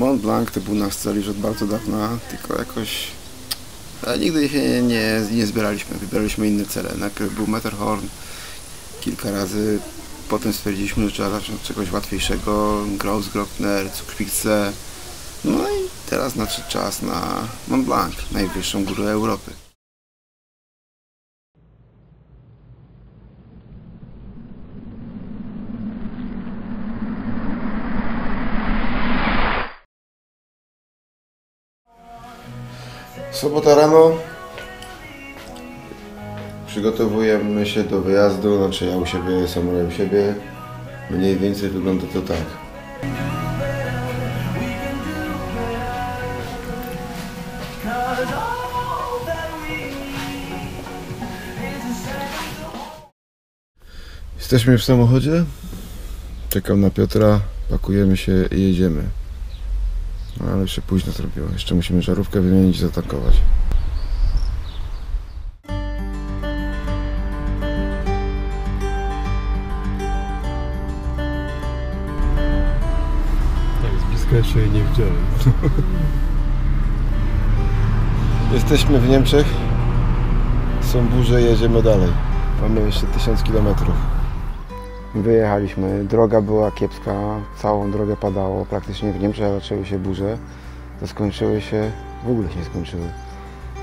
Mont Blanc to był nasz cel już od bardzo dawna, tylko jakoś nigdy się nie zbieraliśmy, wybieraliśmy inne cele. Najpierw był Matterhorn kilka razy, potem stwierdziliśmy, że trzeba zacząć od czegoś łatwiejszego, Großglockner, Zugspitze. No i teraz nadszedł czas na Mont Blanc, najwyższą górę Europy. Sobota rano, przygotowujemy się do wyjazdu, znaczy ja u siebie, Samuel u siebie. Mniej więcej wygląda to tak. Jesteśmy w samochodzie, czekam na Piotra, pakujemy się i jedziemy. No ale się późno zrobiło, jeszcze musimy żarówkę wymienić i zatankować. Tak, z bliska jeszcze jej nie widziałem. Jesteśmy w Niemczech, są burze, jedziemy dalej. Mamy jeszcze 1000 km. Wyjechaliśmy, droga była kiepska, całą drogę padało, praktycznie w Niemczech zaczęły się burze. To skończyły się, w ogóle się nie skończyły.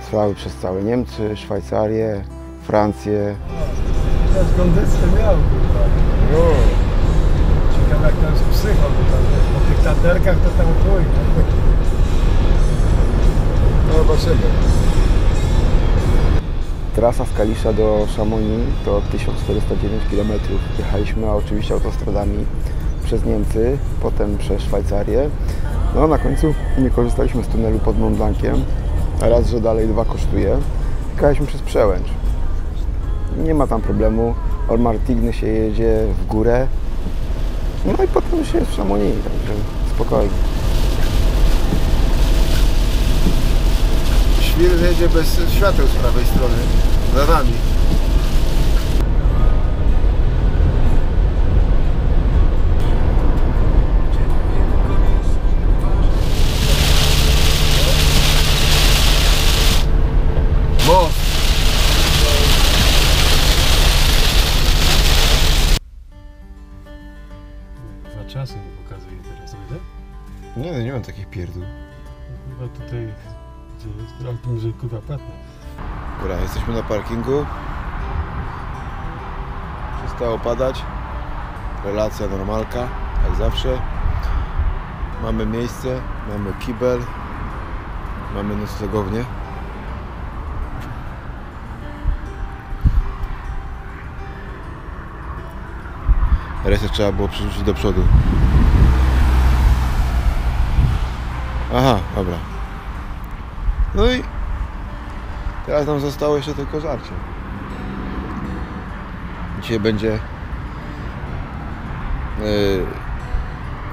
Trwały przez całe Niemcy, Szwajcarię, Francję. Teraz kondycję miał. No. Ciekawe jak to jest psycho, po tych tanderkach to tam pójdzie. No zobaczymy. Trasa z Kalisza do Chamonix to 1409 km. Jechaliśmy oczywiście autostradami przez Niemcy, potem przez Szwajcarię. No na końcu nie korzystaliśmy z tunelu pod Mont Blanciem, a raz, że dalej 2 kosztuje. Jechaliśmy przez Przełęcz. Nie ma tam problemu, od Martigny się jedzie w górę, no i potem się jest w Chamonix, także spokojnie. Świr jedzie bez świateł z prawej strony, za nami. Most! Dwa czasy mi pokazuje teraz, widzę? Nie mam takich pierdół. Chyba tutaj, gdzie jest, ale to może kurwa płatne. Dobra, jesteśmy na parkingu. Przestało padać. Relacja normalka, jak zawsze. Mamy miejsce, mamy kibel, mamy noclegownię. Resztę trzeba było przerzucić do przodu. Aha, dobra. No i teraz nam zostało jeszcze tylko żarcie. Dzisiaj będzie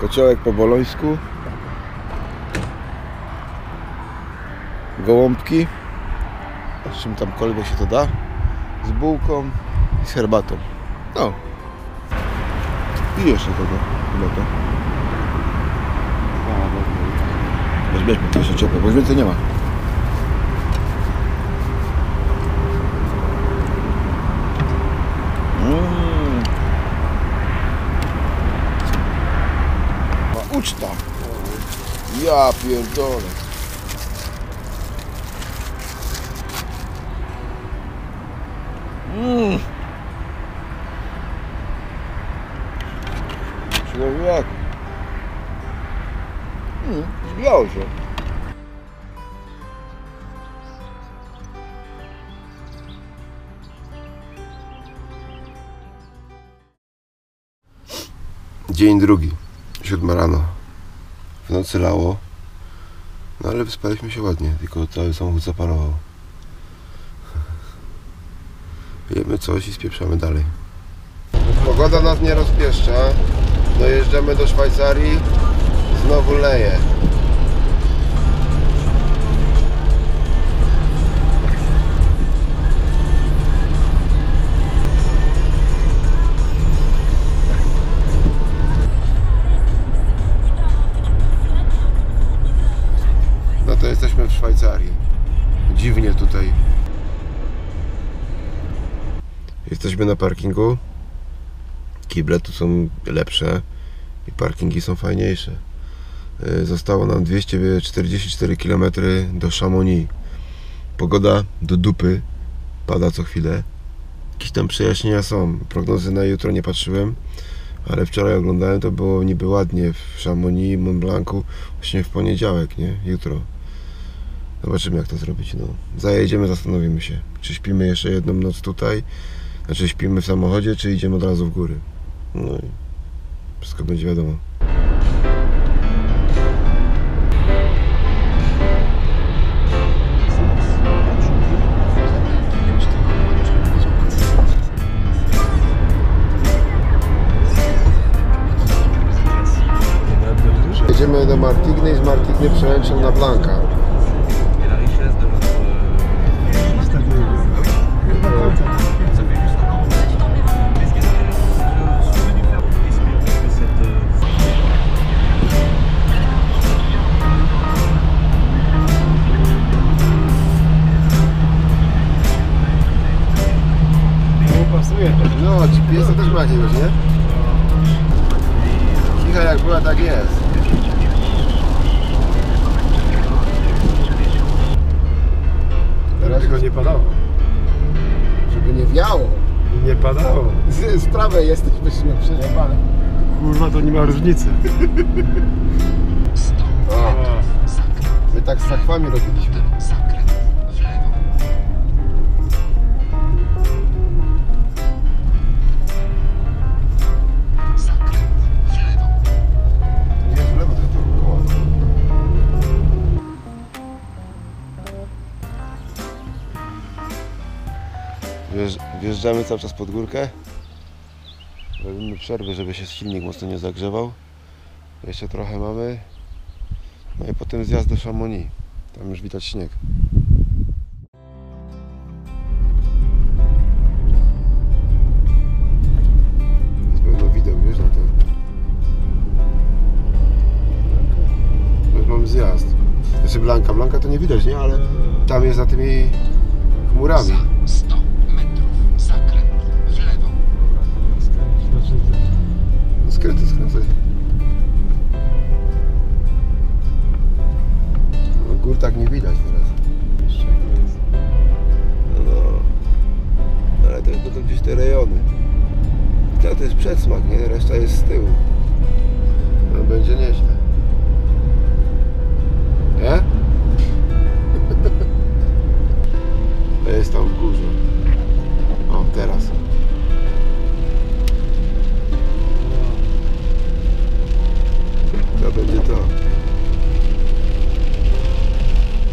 kociołek po bolońsku, gołąbki, z czym tamkolwiek się to da, z bułką i z herbatą. No. I jeszcze tego, chyba to. Weźmy, to jeszcze ciepłe, bo już więcej nie ma. Uczta! Ja pierdolę! Człowiek! Zbiało się. Dzień drugi, 7 rano. W nocy lało, no ale wyspaliśmy się ładnie, tylko cały samochód zaparował. Jemy coś i spieprzamy dalej. Pogoda nas nie rozpieszcza. Dojeżdżamy do Szwajcarii, znowu leje. Szwajcarii. Dziwnie tutaj. Jesteśmy na parkingu. Kible tu są lepsze i parkingi są fajniejsze. Zostało nam 244 km do Chamonix. Pogoda do dupy. Pada co chwilę. Jakieś tam przejaśnienia są. Prognozy na jutro nie patrzyłem, ale wczoraj oglądałem, to było niby ładnie w Chamonix, Mont Blancu, właśnie w poniedziałek, nie? Jutro. Zobaczymy, jak to zrobić. No. Zajedziemy, zastanowimy się, czy śpimy jeszcze jedną noc tutaj, znaczy śpimy w samochodzie, czy idziemy od razu w góry. No i wszystko będzie wiadomo. Jedziemy do Martigny i z Martigny przełęczą na Blanca. No, GPS też ma jakiegoś, nie? Kicha jak była, tak jest. Teraz go nie padało. Żeby nie wiało. I nie padało. Z prawej jesteśmy przejebane. Kurwa, to nie ma różnicy. O, my tak z sakwami robiliśmy. Nie jest w lewo, to jest dookoła. Wjeżdżamy cały czas pod górkę. Robimy przerwę, żeby się silnik mocno nie zagrzewał. Jeszcze trochę mamy. No i potem zjazd do Chamonix. Tam już widać śnieg. Jest pełno wideł, wiesz, na to. Już mam zjazd. Znaczy Blanca to nie widać, nie? Ale tam jest za tymi chmurami. 100 metrów, zakręt w lewo. Skręcaj. No, gór tak nie widać teraz. No, ale to będą gdzieś te rejony. To jest przedsmak, nie? Reszta jest z tyłu. No, będzie nieźle. Nie? To jest tam w górze. O, teraz. To będzie to.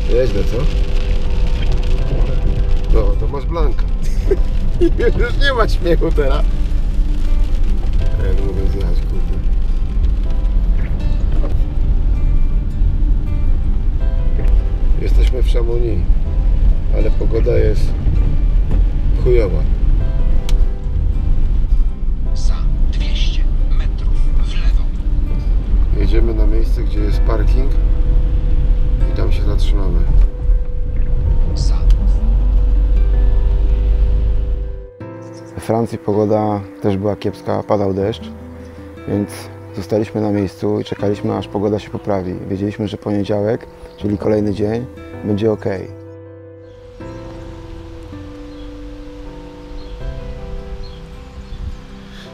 Nieźle, co? No, to masz Blanca. Już nie ma śmiechu teraz. Ja nie mogę zjechać, kurde. Jesteśmy w Chamonix, ale pogoda jest chujowa. Za 200 metrów w lewo. Jedziemy na miejsce, gdzie jest parking i tam się zatrzymamy. Za We Francji pogoda też była kiepska, padał deszcz, więc zostaliśmy na miejscu i czekaliśmy, aż pogoda się poprawi. Wiedzieliśmy, że poniedziałek, czyli kolejny dzień, będzie ok.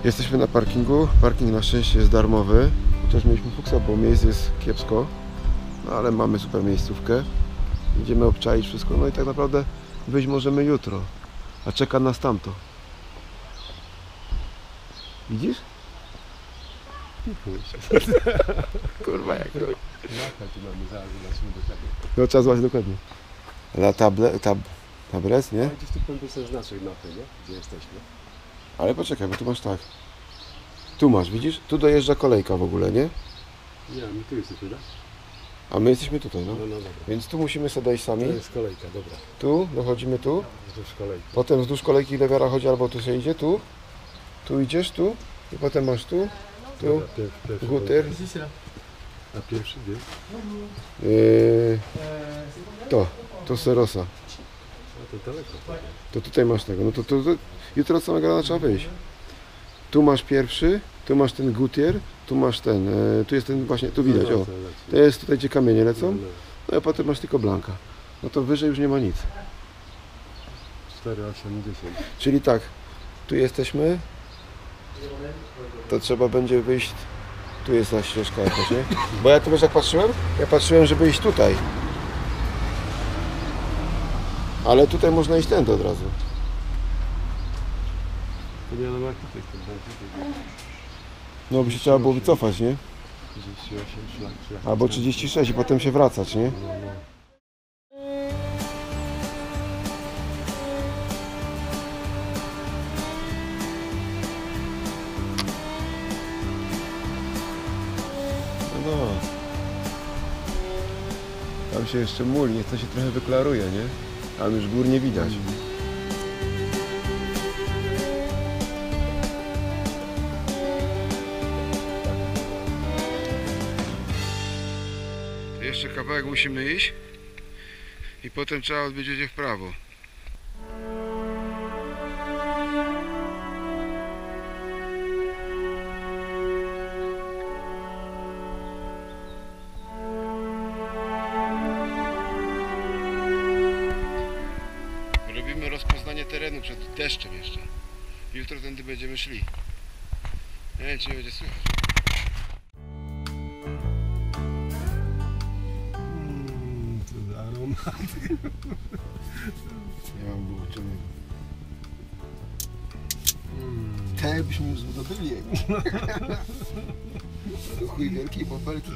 Jesteśmy na parkingu. Parking na szczęście jest darmowy. Chociaż mieliśmy fuksa, bo miejsc jest kiepsko. No ale mamy super miejscówkę. Idziemy obczaić wszystko. No i tak naprawdę wyjść możemy jutro. A czeka nas tamto. Widzisz? Kurwa jak to. No trzeba zobaczyć dokładnie. La tables, nie? Gdzieś tu powinien być też znaczek mapy, nie? Gdzie jesteśmy. Ale poczekaj, bo tu masz tak. Tu masz, widzisz? Tu dojeżdża kolejka w ogóle, nie? Nie, my tu jesteśmy, tak? A my jesteśmy tutaj, no. No dobra. Więc tu musimy sobie dojść sami. To jest kolejka, dobra. Tu, dochodzimy tu. Wzdłuż kolejki. Potem wzdłuż kolejki lewiara chodzi, albo tu się idzie, tu. Tu idziesz, tu. I potem masz tu. Tu. Dobra, pierwszy Guter. A pierwszy gdzie? To Serosa. A to daleko. To tutaj masz tego. No to jutro od samego rana trzeba wyjść. Tu masz pierwszy, tu masz ten Gutier, tu masz ten, tu jest ten właśnie, tu widać, o. To jest tutaj, gdzie kamienie lecą, no a potem masz tylko Blanka. No to wyżej już nie ma nic. 4, 8, 10. Czyli tak, tu jesteśmy, to trzeba będzie wyjść, tu jest ta ścieżka jakaś, nie? Bo ja tu wiesz jak patrzyłem? Ja patrzyłem, żeby iść tutaj. Ale tutaj można iść tędy od razu. To nie wiem jak tutaj to będzie. No by się trzeba było wycofać, nie? 38 szlak. Albo 36 i potem się wracać, nie? No. Tam się jeszcze muli, to się trochę wyklaruje, nie? Tam już gór nie widać. Jeszcze kawałek musimy iść i potem trzeba odbyć w prawo. Robimy rozpoznanie terenu przed deszczem jeszcze. Jutro tędy będziemy szli. Nie wiem, czy nie będzie słychać. To za aromat. Nie mam było czym. Te byśmy już zdobyli. To chuj wielkiej bąbelki.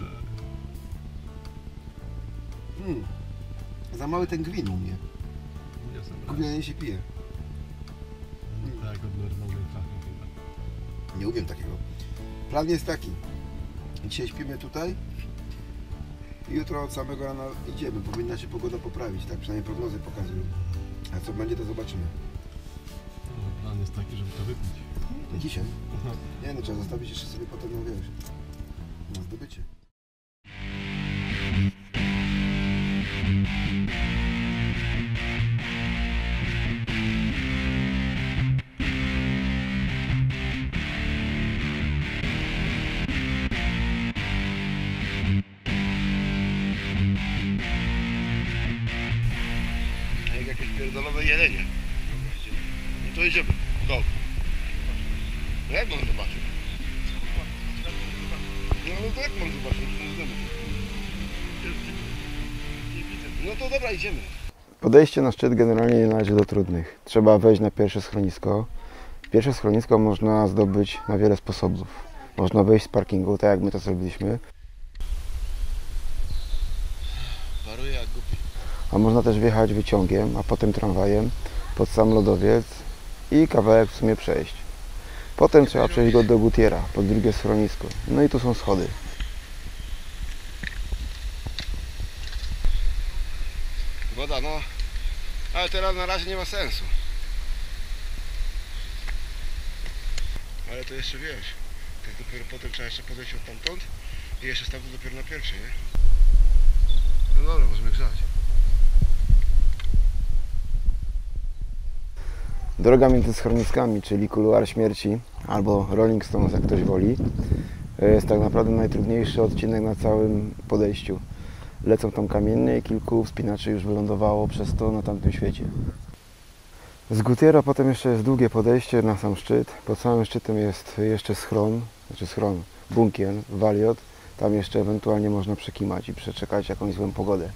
Za mały ten gwin u mnie. Gównianie się pije. Tak, od normalnej trafy chyba. Nie umiem takiego. Plan jest taki. Dzisiaj śpimy tutaj. I jutro od samego rana idziemy. Powinna się pogoda poprawić. Tak przynajmniej prognozy pokazują. A co będzie, to zobaczymy. No, plan jest taki, żeby to wypić. To dzisiaj? Aha. Nie no, trzeba zostawić jeszcze sobie potem, no wiesz, na zdobycie. Jak jakieś pierdolowe jelenie. No to idziemy. Go. No jak mam zobaczyć? No to jak mam zobaczyć? No to dobra, idziemy. Podejście na szczyt generalnie nie należy do trudnych. Trzeba wejść na pierwsze schronisko. Pierwsze schronisko można zdobyć na wiele sposobów. Można wejść z parkingu, tak jak my to zrobiliśmy. Paruje jak głupi. A można też wjechać wyciągiem, a potem tramwajem pod sam lodowiec i kawałek w sumie przejść. Potem trzeba przejść go do Gutiera, pod drugie schronisko. No i tu są schody. Woda, no. Ale teraz na razie nie ma sensu. Ale to jeszcze wiesz. To jest dopiero potem trzeba jeszcze podejść od tamtąd i jeszcze stamtąd dopiero na pierwszy, nie? No dobra, możemy grzać. Droga między schroniskami, czyli kuluar śmierci, albo Rolling Stones, jak ktoś woli, jest tak naprawdę najtrudniejszy odcinek na całym podejściu. Lecą tam kamienie i kilku wspinaczy już wylądowało przez to na tamtym świecie. Z Gutiera potem jeszcze jest długie podejście na sam szczyt. Pod samym szczytem jest jeszcze schron, bunkier, waliot. Tam jeszcze ewentualnie można przekimać i przeczekać jakąś złą pogodę.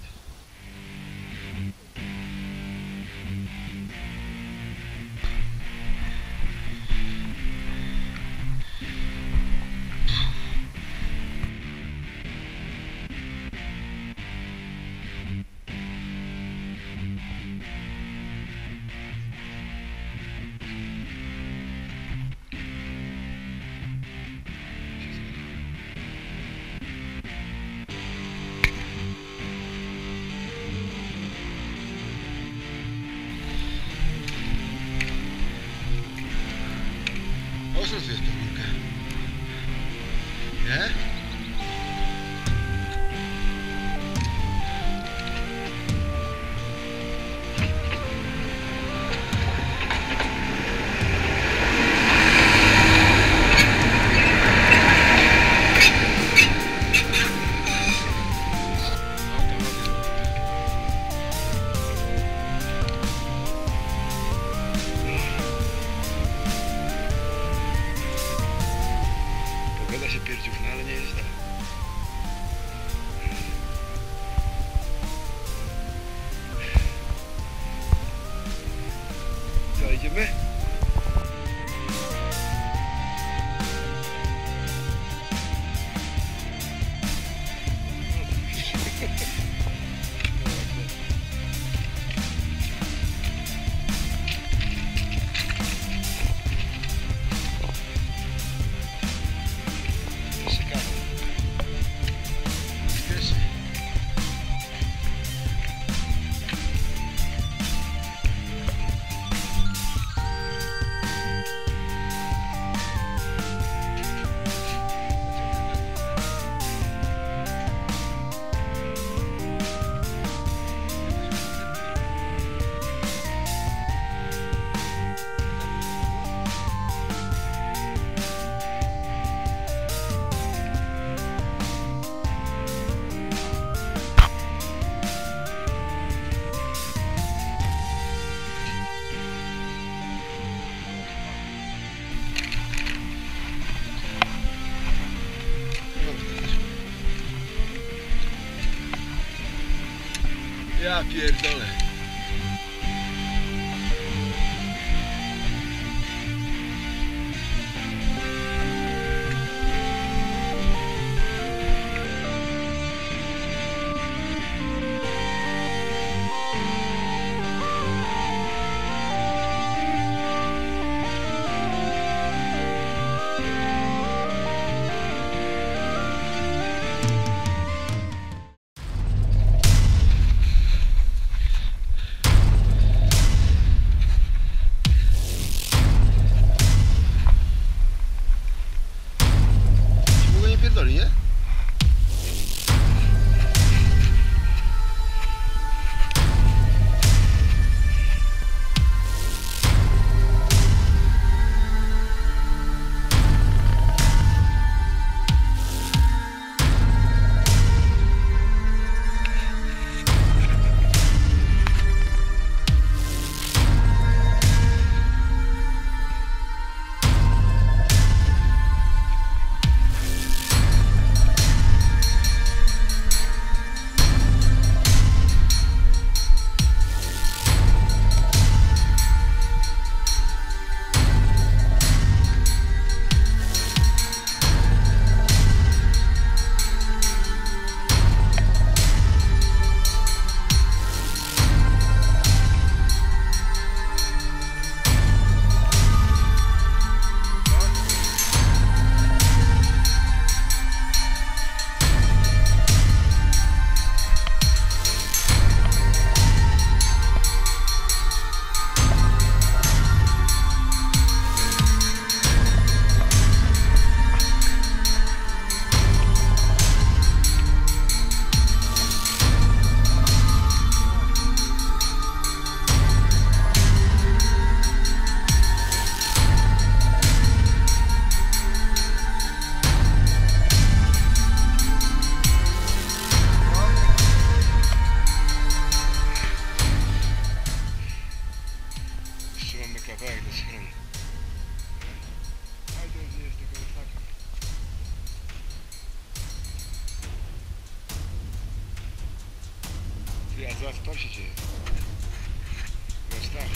Ja pierdolę. Pierdoli, nie? Mamy kawałek do schronu. Ale to jest tylko tak. Ty, a zaraz tam się dzieje. Zobacz tam.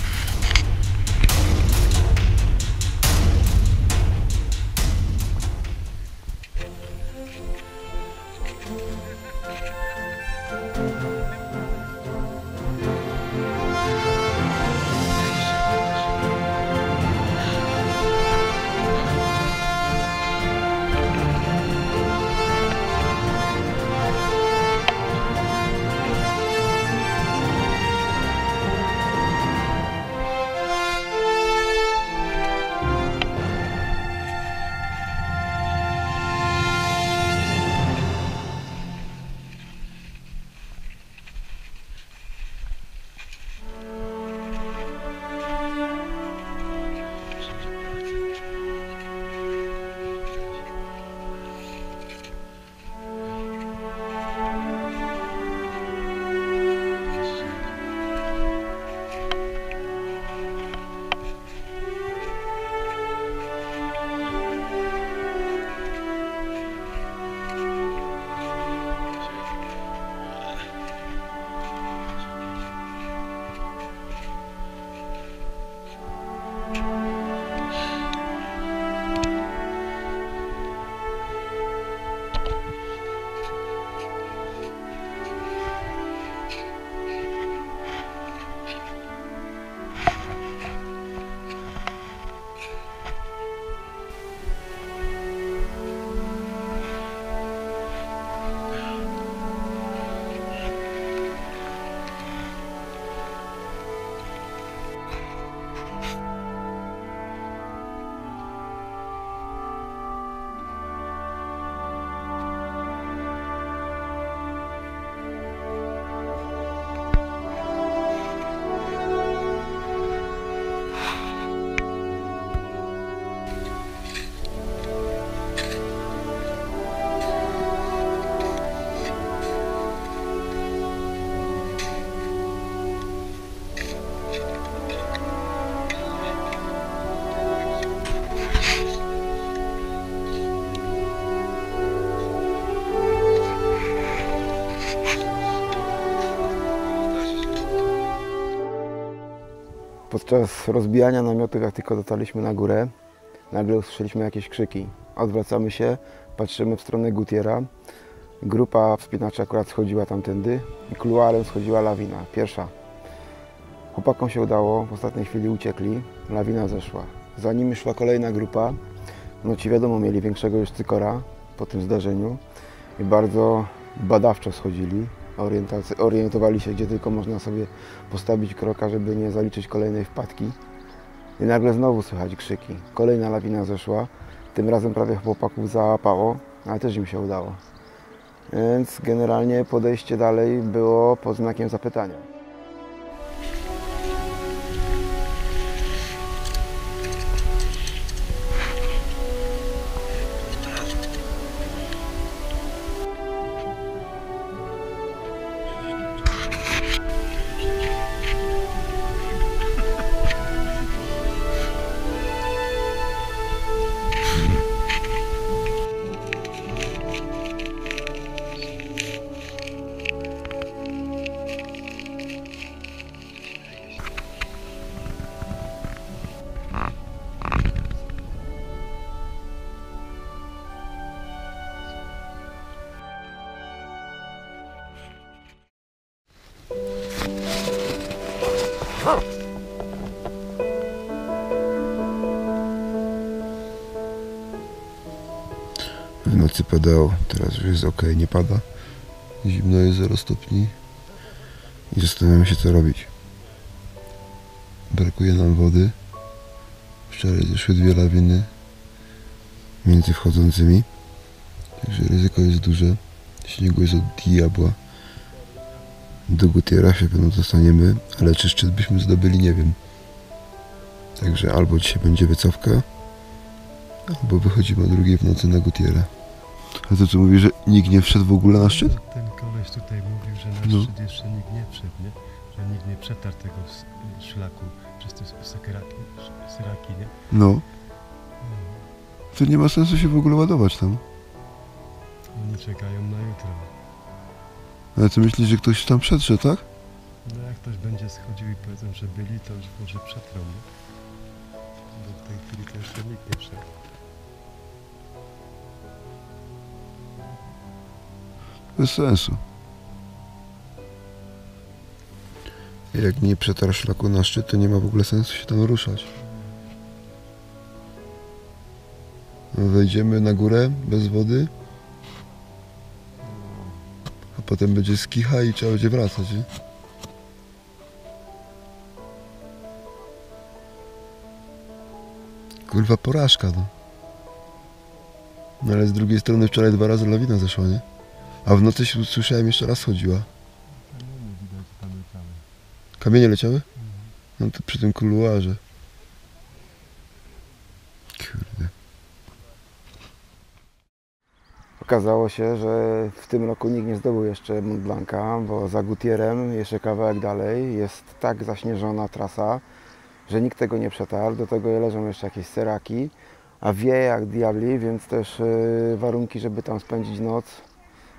Podczas rozbijania namiotów, jak tylko dotarliśmy na górę, nagle usłyszeliśmy jakieś krzyki. Odwracamy się, patrzymy w stronę Gutiera. Grupa wspinaczy akurat schodziła tamtędy i kuluarem schodziła lawina, pierwsza. Chłopakom się udało, w ostatniej chwili uciekli, lawina zeszła. Za nimi szła kolejna grupa. No ci wiadomo, mieli większego już cykora po tym zdarzeniu i bardzo badawczo schodzili. Orientowali się, gdzie tylko można sobie postawić kroka, żeby nie zaliczyć kolejnej wpadki. I nagle znowu słychać krzyki. Kolejna lawina zeszła. Tym razem prawie chłopaków załapało, ale też im się udało. Więc generalnie podejście dalej było pod znakiem zapytania. W nocy padało, teraz już jest ok, nie pada. Zimno jest 0 stopni i zastanawiam się, co robić. Brakuje nam wody. Wczoraj zeszły 2 lawiny między wchodzącymi, także ryzyko jest duże. Śniegu jest od diabła. Do Gutiera się pewno dostaniemy, ale czy szczyt byśmy zdobyli, nie wiem. Także albo dzisiaj będzie wycofka, albo wychodzimy o 2 w nocy na Gutiera. A to co mówisz, że nikt nie wszedł w ogóle na szczyt? Ten koleś tutaj mówił, że na No. szczyt jeszcze nikt nie wszedł, nie? Że nikt nie przetarł tego szlaku przez te syraki, nie? No. To nie ma sensu się w ogóle ładować tam. Oni czekają na jutro. Ale ty myślisz, że ktoś tam przetrze, tak? No jak ktoś będzie schodził i powiedzą, że byli, to już może przetrą, nie? Bo w tej chwili to jeszcze nikt nie wszedł. Bez sensu. Jak nie przetarł szlaku na szczyt, to nie ma w ogóle sensu się tam ruszać. No, wejdziemy na górę bez wody, a potem będzie skicha i trzeba będzie wracać, nie? Kurwa porażka, no. No ale z drugiej strony wczoraj 2 razy lawina zeszła, nie? A w nocy się słyszałem, jeszcze raz chodziła. Kamienie widać tam leciały. Kamienie leciały? No to przy tym kuluarze. Kurde. Okazało się, że w tym roku nikt nie zdobył jeszcze Mont Blanca, bo za Gutierem, jeszcze kawałek dalej, jest tak zaśnieżona trasa, że nikt tego nie przetarł. Do tego leżą jeszcze jakieś seraki, a wieje jak diabli, więc też warunki, żeby tam spędzić noc,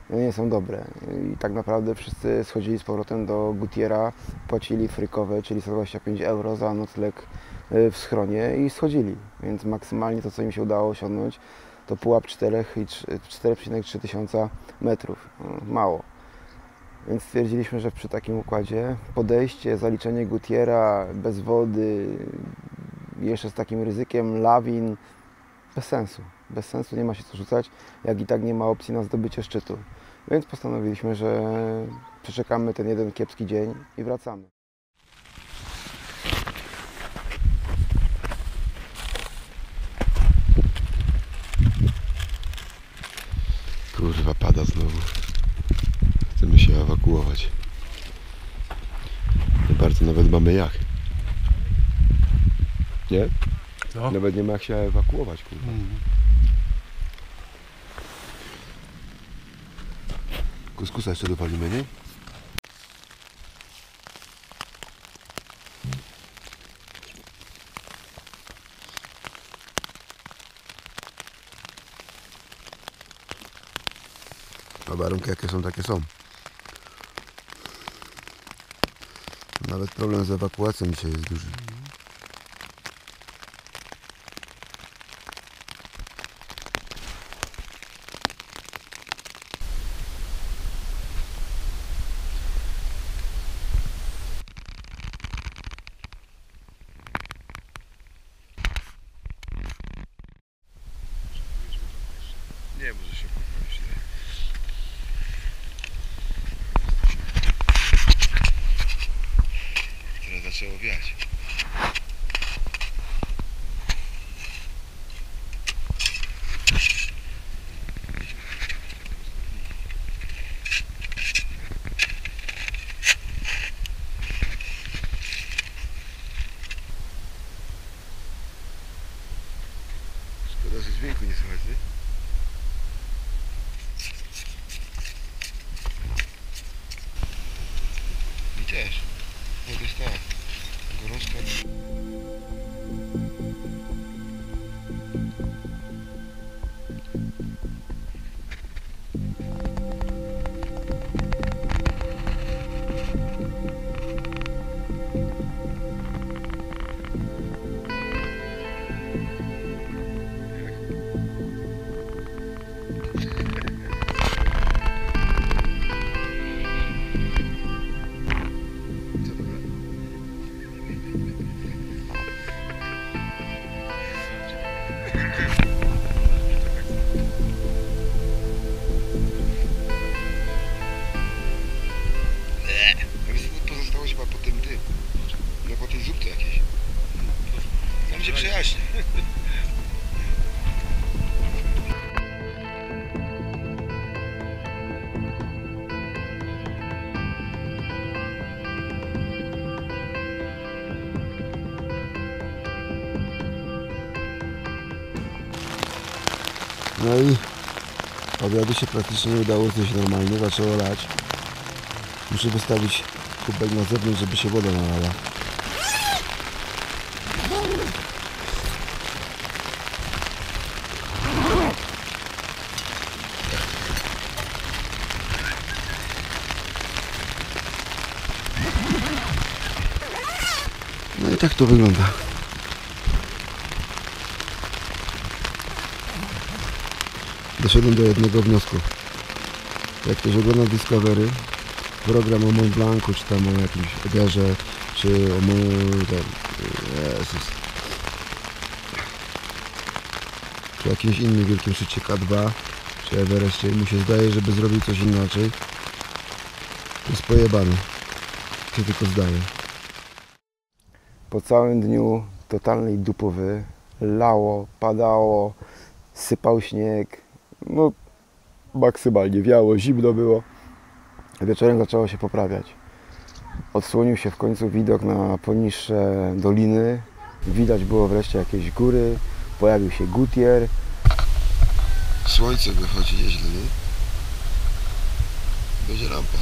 nie są dobre. I tak naprawdę wszyscy schodzili z powrotem do Gutiera, płacili frykowe, czyli 125 euro za nocleg w schronie i schodzili. Więc maksymalnie to, co im się udało osiągnąć, to pułap 4,3 tysiąca metrów. Mało. Więc stwierdziliśmy, że przy takim układzie podejście, zaliczenie Gutiera bez wody, jeszcze z takim ryzykiem lawin, bez sensu. Bez sensu, nie ma się co rzucać, jak i tak nie ma opcji na zdobycie szczytu. Więc postanowiliśmy, że przeczekamy ten jeden kiepski dzień i wracamy. Kurwa, pada znowu. Chcemy się ewakuować. Nie bardzo nawet mamy jak. Nie? Co? Nawet nie ma jak się ewakuować, kurwa. Kuskusa jeszcze dopalimy, nie? A warunki jakie są, takie są. Nawet problem z ewakuacją dzisiaj jest duży. zaczęło wiać. Szkoda, że dźwięku nie słychać, nie? I też. No to jest tak. Gorączka. Co to było? Ale pozostało się chyba po tym no po tej zupce jakiejś. Tam się przejaśnia. No i obiadu się praktycznie nie udało zjeść normalnie, zaczęło lać. Muszę wystawić kubek na zewnątrz, żeby się woda nalała. No i tak to wygląda. Doszedłem do jednego wniosku. Jak ktoś ogląda Discovery, program o Mont Blancu, czy tam o jakimś Egerze, czy o Jezus. Czy jakimś innym wielkim szczycie K2, czy Everestie, mu się zdaje, żeby zrobił coś inaczej, to jest pojebany. Się tylko zdaje. Po całym dniu totalnej dupowy, lało, padało, sypał śnieg, no maksymalnie wiało, zimno było. Wieczorem zaczęło się poprawiać. Odsłonił się w końcu widok na poniższe doliny. Widać było wreszcie jakieś góry, pojawił się Gutier. Słońce wychodzi nieźle, nie? Będzie rampa.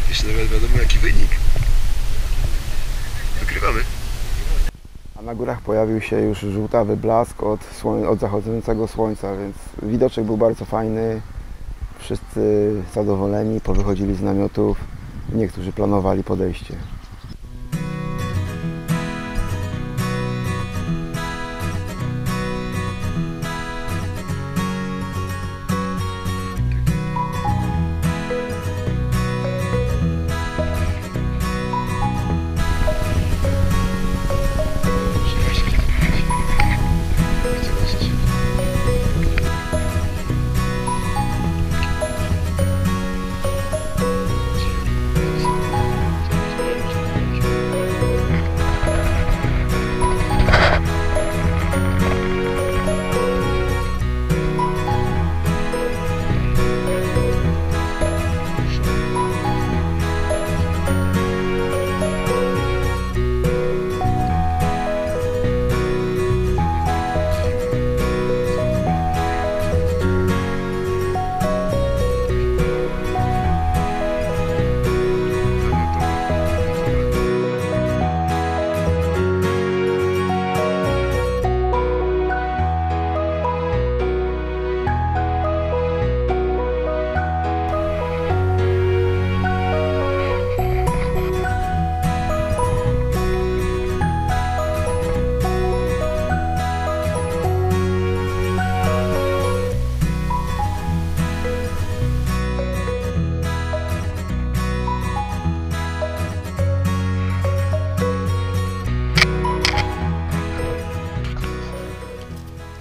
Jeszcze nawet wiadomo jaki wynik. Wygrywamy. A na górach pojawił się już żółtawy blask od zachodzącego słońca, więc widoczek był bardzo fajny. Wszyscy zadowoleni, powychodzili z namiotów. Niektórzy planowali podejście.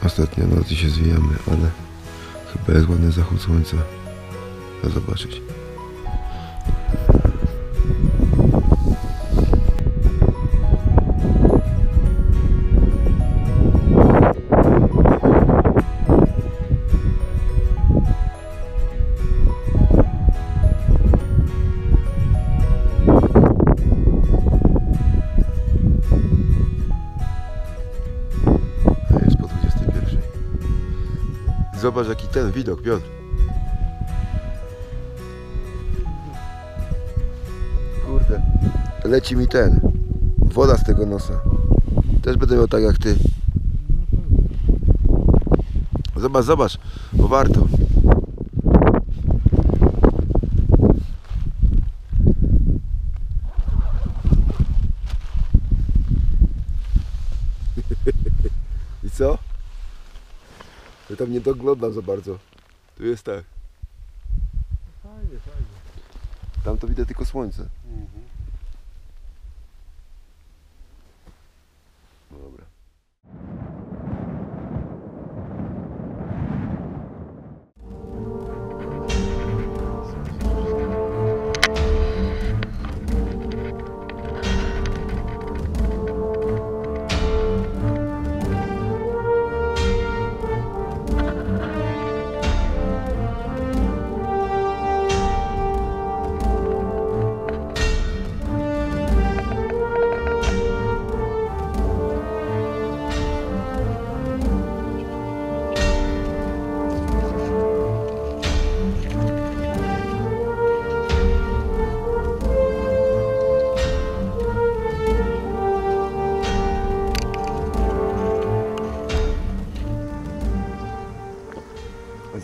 Ostatnia noc i się zwijamy, ale chyba jest ładny zachód słońca. zobaczyć. Jest po 21. Zobacz jaki ten widok, Piotr. Kurde, leci mi ten, woda z tego nosa. Też będę miał tak jak ty. Zobacz, zobacz, bo warto. I co? Ja tam nie doglądam za bardzo. Tu jest tak. Fajnie, fajnie. Tam to widzę tylko słońce. No dobra.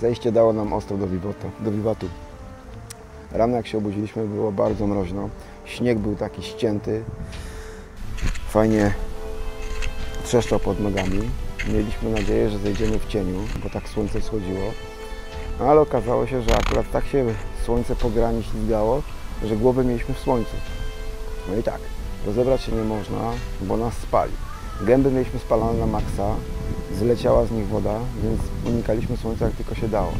Zejście dało nam ostro do wiwatu. Rano jak się obudziliśmy, było bardzo mroźno. Śnieg był taki ścięty. Fajnie trzeszczał pod nogami. Mieliśmy nadzieję, że zejdziemy w cieniu, bo tak słońce wschodziło. Ale okazało się, że akurat tak się słońce po grani ślizgało, że głowę mieliśmy w słońcu. No i tak, rozebrać się nie można, bo nas spali. Gęby mieliśmy spalone na maksa, zleciała z nich woda, więc unikaliśmy słońca jak tylko się dało.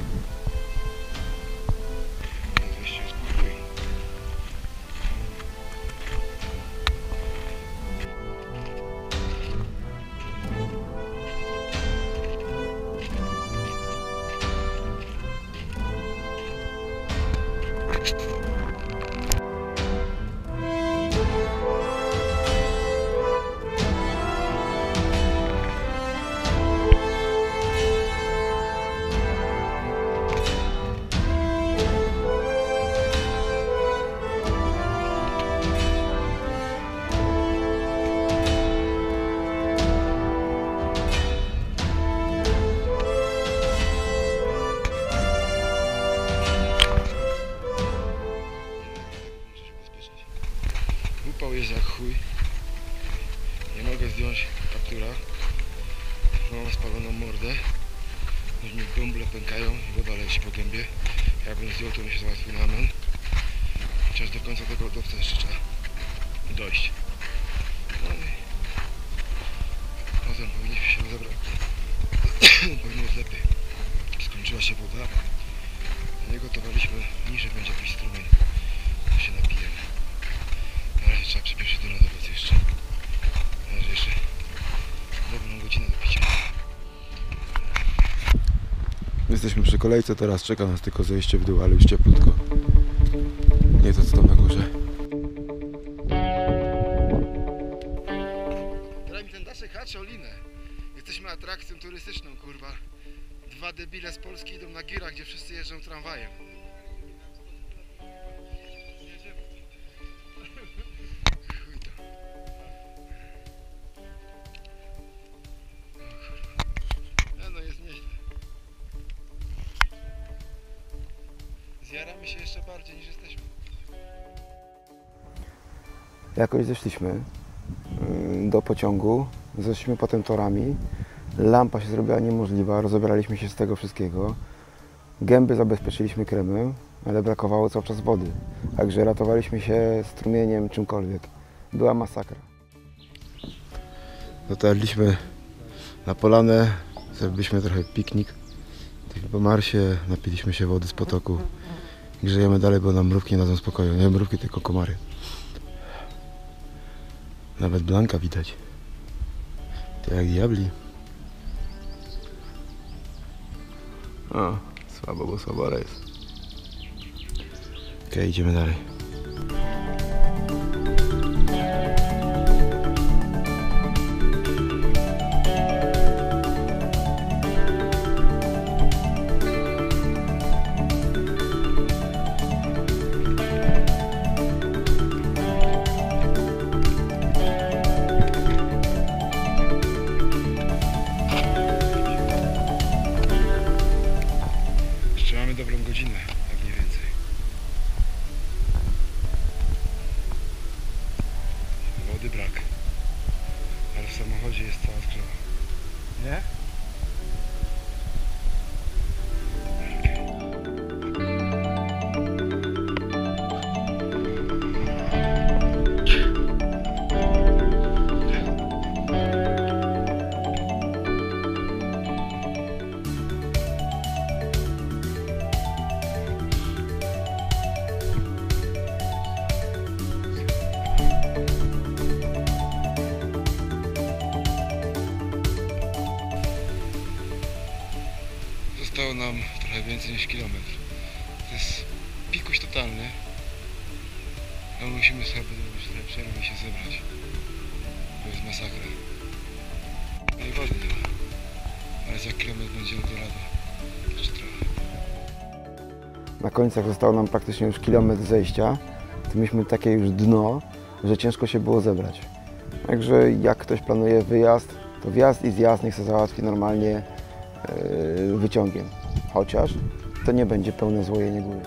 Upał jest jak chuj. Nie mogę zdjąć kaptura. Mam spaloną mordę. Już mi bąble pękają i woda leci po gębie. Jakbym zdjął, to mi się załatwił na amen. Chociaż do końca tego lodowca jeszcze trzeba dojść. No i potem powinniśmy się rozebrać. Powinno być lepiej. Skończyła się woda. Nie gotowaliśmy, niżej będzie jakiś strumień. To się napijemy. Na razie trzeba przyspieszyć do lodowiec jeszcze. Na razie jeszcze dobrą godzinę do picia. Jesteśmy przy kolejce, teraz czeka nas tylko zejście w dół, ale już cieplutko. Nie to co tam na górze. Teraz mi ten daszek haczy o linę. Jesteśmy atrakcją turystyczną, kurwa. Dwa debile z Polski idą na girach, gdzie wszyscy jeżdżą tramwajem. Chuj to. O kurwa. No jest nieźle. Zjaramy się jeszcze bardziej niż jesteśmy. Jakoś zeszliśmy do pociągu, zeszliśmy potem torami. Lampa się zrobiła niemożliwa, rozebraliśmy się z tego wszystkiego. Gęby zabezpieczyliśmy kremem, ale brakowało cały czas wody. Także ratowaliśmy się strumieniem, czymkolwiek. Była masakra. Dotarliśmy na polanę, zrobiliśmy trochę piknik. Po marsie napiliśmy się wody z potoku Grzejemy dalej, bo nam mrówki nie dadzą spokoju. Nie mrówki, tylko komary. Nawet Blanka widać. To jak diabli. O, słabo, bo słabo jest. Okej, idziemy dalej. Jeszcze mamy dobrą godzinę, tak mniej więcej. Wody brak, ale w samochodzie jest cała zgrzewa. Nie? Zostało nam trochę więcej niż kilometr. To jest pikuś totalny. A musimy sobie zrobić trochę przerwy i się zebrać. To jest masakra. No i wody nie ma. Ale za kilometr będzie Eldorado. Jeszcze trochę. Na końcach zostało nam praktycznie już kilometr zejścia. To mieliśmy takie już dno, że ciężko się było zebrać. Także jak ktoś planuje wyjazd, to wjazd i zjazd niech się załatwi normalnie wyciągiem. Chociaż to nie będzie pełne złojenie góry.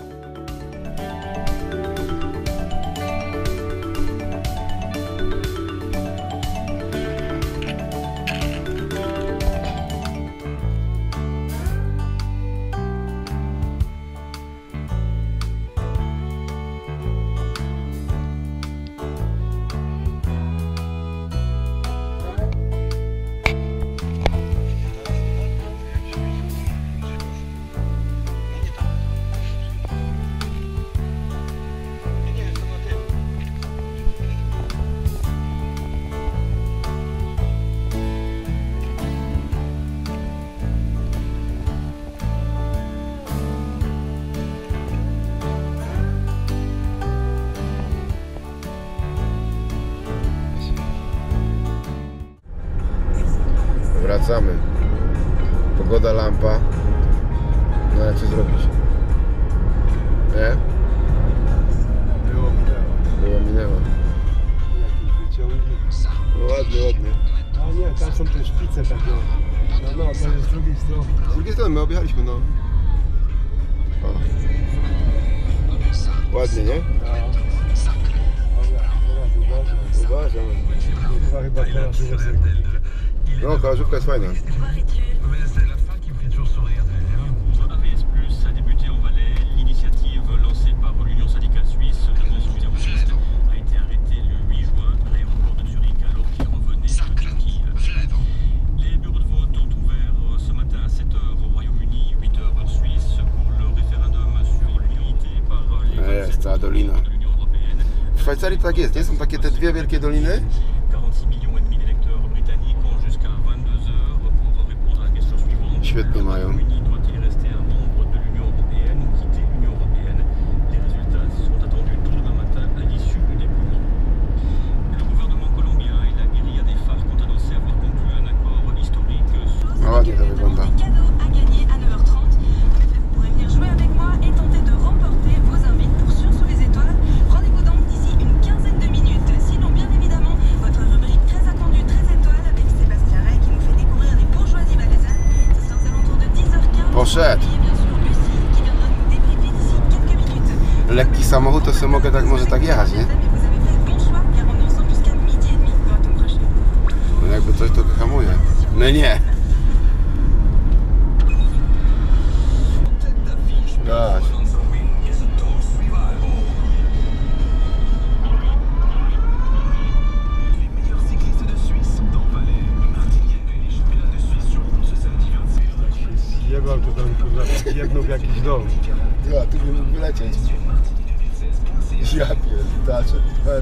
Wracamy. Pogoda lampa. No ale co zrobić? Nie? Było minęło. Jakiś wyciągnik. No ładnie, ładnie. A nie, tam są te szpice takie. No, to jest z drugiej strony. Z drugiej strony my objechaliśmy, no. O. Ładnie, nie? Dobra, teraz uważam. Uważam. Chyba teraz uważam. No, kołażówka jest fajna. C'est la fin qui me fait toujours sourire de dire. AVS Plus a débuté en Valais. L'initiative lancée par l'Union syndicale suisse de transport a été arrêtée le 8 juin à l'aéroport de Zurich alors qu'il revenait de Turquie. Les bureaux de vote ont ouvert ce matin à 7h au Royaume-Uni, 8h heure suisse pour le référendum sur l'unité par les Jest cała dolina. de l'Union européenne. W Szwajcarii tak jest, nie? Są takie te dwie wielkie doliny. 46 millions et demi d'électeurs britanniques ont jusqu'à 22 heures pour répondre à la question suivante. Świetnie mają. Le Royaume-Uni doit-il rester un membre de l'Union européenne ou quitter l'Union européenne? Les résultats sont attendus tôt demain matin à l'issue des bureaux. Le gouvernement colombien et la guérilla des FARC ont annoncé avoir conclu un accord historique sur No ładnie to wygląda. Cadeau à gagner à 9h30. En effet, vous pourrez venir jouer avec moi et tenter de remporter vos invites pour Sur sous les étoiles. Rendez-vous donc d'ici une quinzaine de minutes. Sinon, bien évidemment, votre rubrique très attendue, 13 étoiles avec Sébastien Rey qui nous fait découvrir les bourgeoisies valaisannes. Ce sera aux alentours de 10h15. Poszedł. Et bien sûr, Lucie qui viendra nous débriefer d'ici quelques minutes. Lekki samochód, to sobie mogę tak, może tak jechać, nie? Mais vous avez fait le bon choix car on est ensemble jusqu'à midi et demi pour ton prochain. No jakby coś to hamuje. No nie. Gaś. Zjeba wylatywał, to tam kurwa jedną w jakiś dom. Ja, tu nie mógł wylecieć. Ja pierdaczę.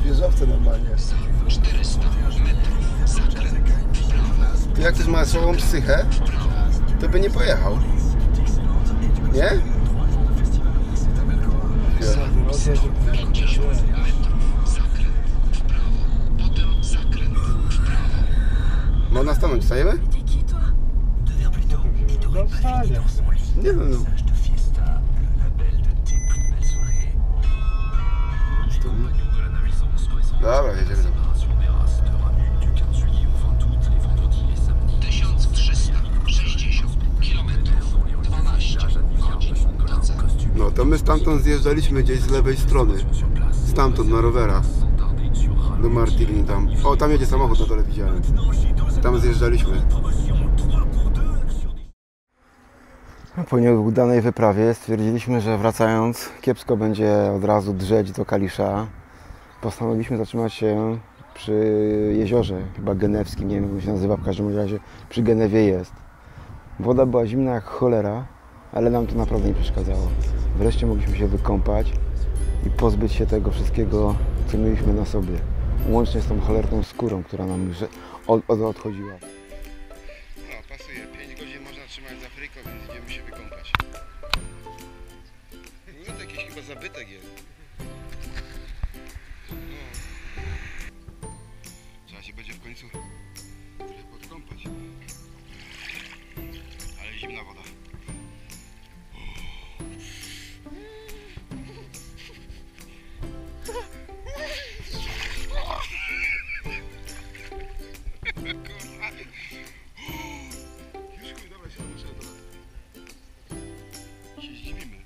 Wieżowce normalnie. 400 metrów. Zakręt w prawo. To jak ktoś ma słabą psychę, to by nie pojechał. Nie? 50 metrów. Zakręt w prawo. Potem zakręt w prawo. Można stanąć, stajemy? No wstanie. Nie wiem, no. Dobra, jedziemy tam. 1360 kilometrów. 12 godzin do celu. No to my stamtąd zjeżdżaliśmy gdzieś z lewej strony. Stamtąd na rowerach. Do Martigny tam. O, tam jedzie samochód, na dole widziałem. Tam zjeżdżaliśmy. Po nieudanej wyprawie stwierdziliśmy, że wracając kiepsko będzie od razu drzeć do Kalisza. Postanowiliśmy zatrzymać się przy jeziorze, chyba genewskim, nie wiem jak to się nazywa, w każdym razie przy Genewie jest. Woda była zimna jak cholera, ale nam to naprawdę nie przeszkadzało. Wreszcie mogliśmy się wykąpać i pozbyć się tego wszystkiego, co mieliśmy na sobie. Łącznie z tą cholerną skórą, która nam już odchodziła. No, pasuje. 5 godzin można trzymać z Afryką, więc idziemy się wykąpać. No to jakiś chyba zabytek jest. No. Trzeba się będzie w końcu trochę podkąpać. Ale zimna woda. Już chuj, dobra, się muszę do... się zdziwimy.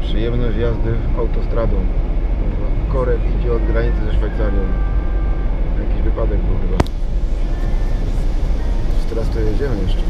Przyjemność jazdy autostradą. Korek idzie od granicy ze Szwajcarią. Jakiś wypadek był chyba. Teraz to jedziemy jeszcze.